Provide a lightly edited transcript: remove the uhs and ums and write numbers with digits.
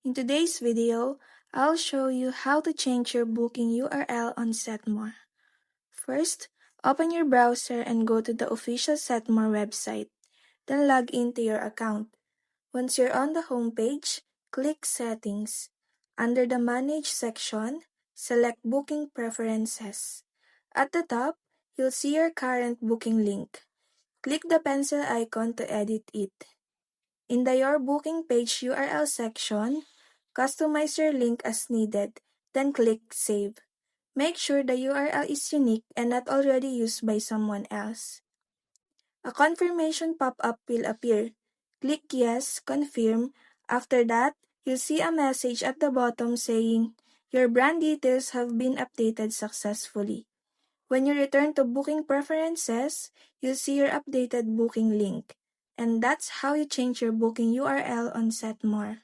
In today's video, I'll show you how to change your booking URL on Setmore. First, open your browser and go to the official Setmore website. Then log into your account. Once you're on the home page, click Settings. Under the Manage section, select Booking Preferences. At the top, you'll see your current booking link. Click the pencil icon to edit it. In the Your Booking Page URL section, customize your link as needed, then click Save. Make sure the URL is unique and not already used by someone else. A confirmation pop-up will appear. Click Yes, Confirm. After that, you'll see a message at the bottom saying, your brand details have been updated successfully. When you return to Booking Preferences, you'll see your updated booking link. And that's how you change your booking URL on Setmore.